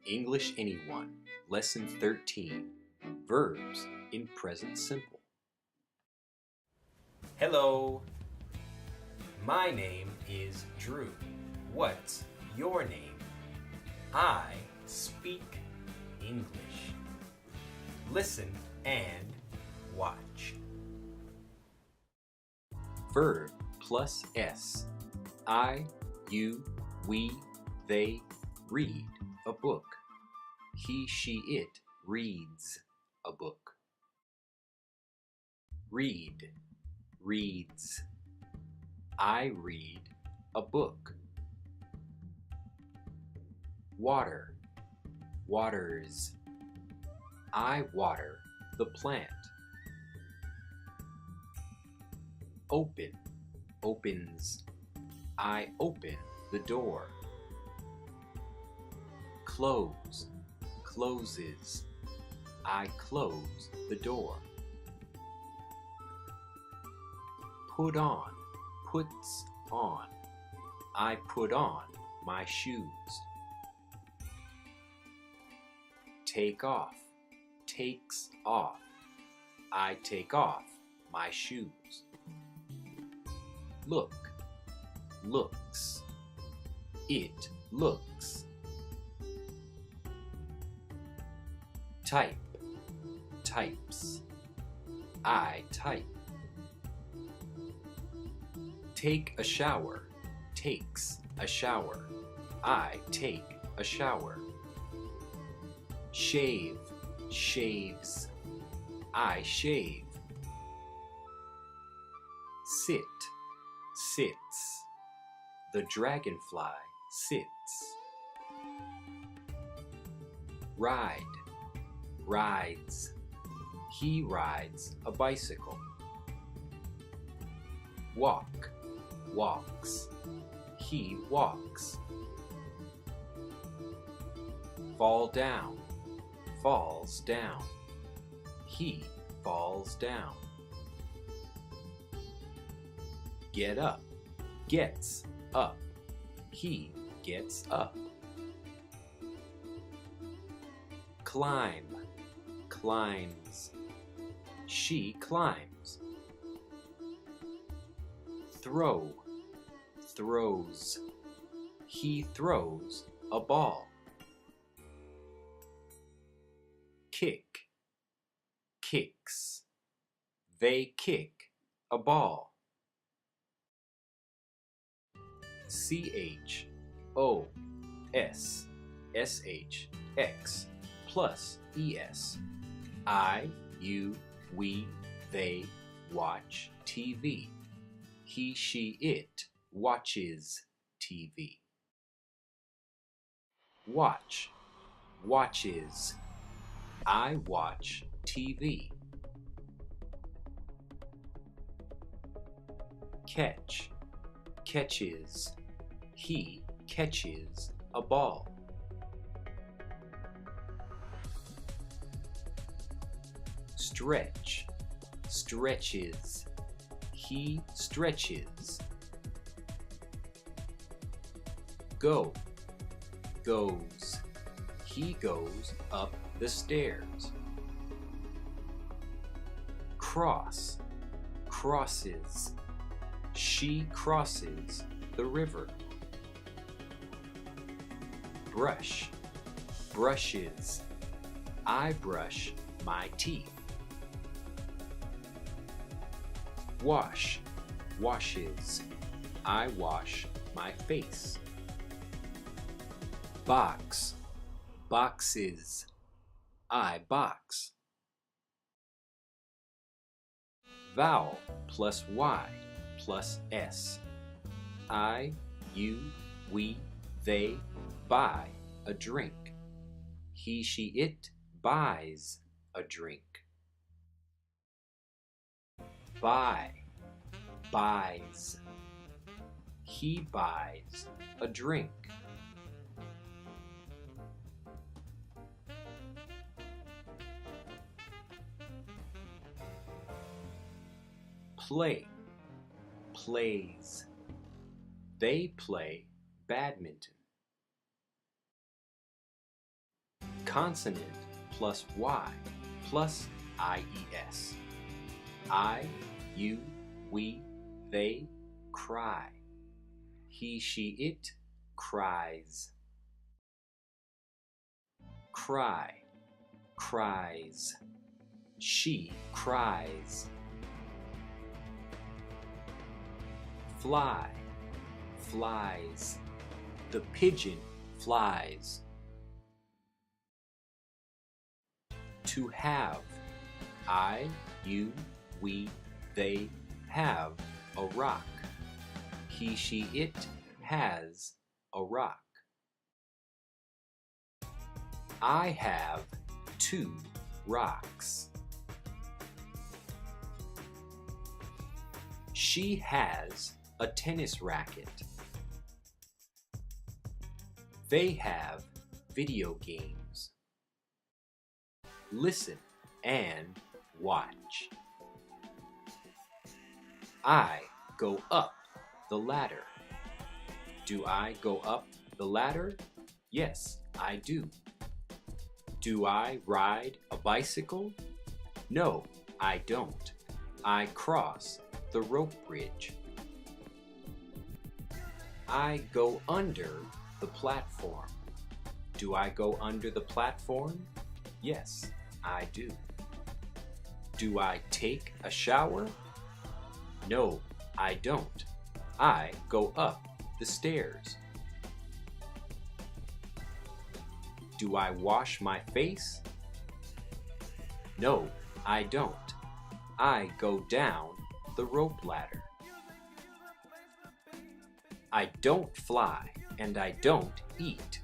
English Anyone, Lesson 13, Verbs in Present Simple. Hello, my name is Drew. What's your name? I speak English. Listen and watch. Verb plus S. I, you, we, they read a book. He, she, it reads a book. Read, reads. I read a book. Water, waters. I water the plant. Open, opens. I open the door. Close, closes. I close the door. Put on, puts on. I put on my shoes. Take off, takes off. I take off my shoes. Look, looks. It looks. Type, types. I type. Take a shower, takes a shower. I take a shower. Shave, shaves. I shave. Sit, sits. The dragonfly sits. Ride, rides. He rides a bicycle. Walk, walks. He walks. Fall down, falls down. He falls down. Get up, gets up. He gets up. Climb, climbs. She climbs. Throw, throws. He throws a ball. Kick, kicks. They kick a ball. CHOSSH plus ES. I, you, we, they watch TV. He, she, it watches TV. Watch, watches. I watch TV. Catch, catches. He catches a ball. Stretch, stretches. He stretches. Go, goes. He goes up the stairs. Cross, crosses. She crosses the river. Brush, brushes. I brush my teeth. Wash, washes. I wash my face. Box, boxes. I box. Vowel plus Y plus S. I, you, we, they buy a drink. He, she, it buys a drink. Buy, buys. He buys a drink. Play, plays. They play badminton. consonant plus Y plus IES. I, you, we, they cry. He, she, it cries. Cry, cries. She cries. Fly, flies. The pigeon flies. To have. I, you, we, they have a rock. He, she, it has a rock. I have 2 rocks. She has a tennis racket. They have video games. Listen and watch. I go up the ladder. Do I go up the ladder? Yes, I do. Do I ride a bicycle? No, I don't. I cross the rope bridge. I go under the platform. Do I go under the platform? Yes, I do. Do I take a shower? No, I don't. I go up the stairs. Do I wash my face? No, I don't. I go down the rope ladder. I don't fly and I don't eat.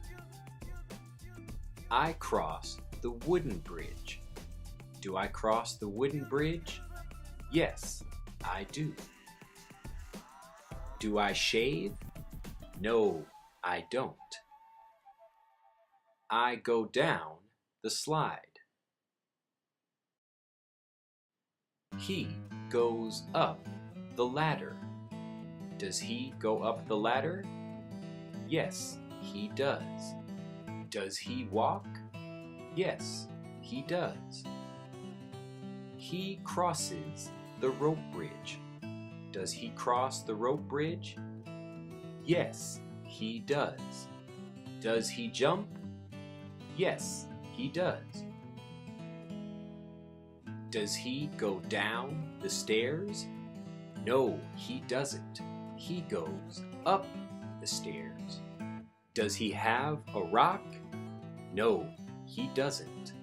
I cross the wooden bridge. Do I cross the wooden bridge? Yes, I do. Do I shave? No, I don't. I go down the slide. He goes up the ladder. Does he go up the ladder? Yes, he does. Does he walk? Yes, he does. He crosses the rope bridge. Does he cross the rope bridge? Yes, he does. Does he jump? Yes, he does. Does he go down the stairs? No, he doesn't. He goes up the stairs. Does he have a rock? No, he doesn't.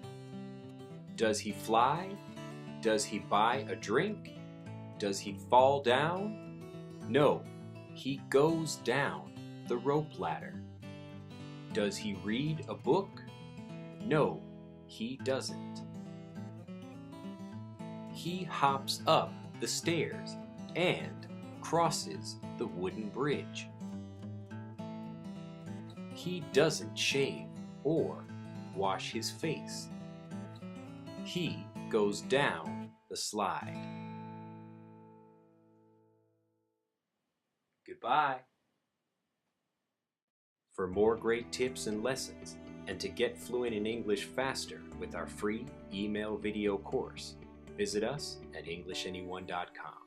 Does he fly? Does he buy a drink? Does he fall down? No, he goes down the rope ladder. Does he read a book? No, he doesn't. He hops up the stairs and crosses the wooden bridge. He doesn't shave or wash his face. He goes down the slide. Goodbye. For more great tips and lessons, and to get fluent in English faster with our free email video course, visit us at EnglishAnyone.com.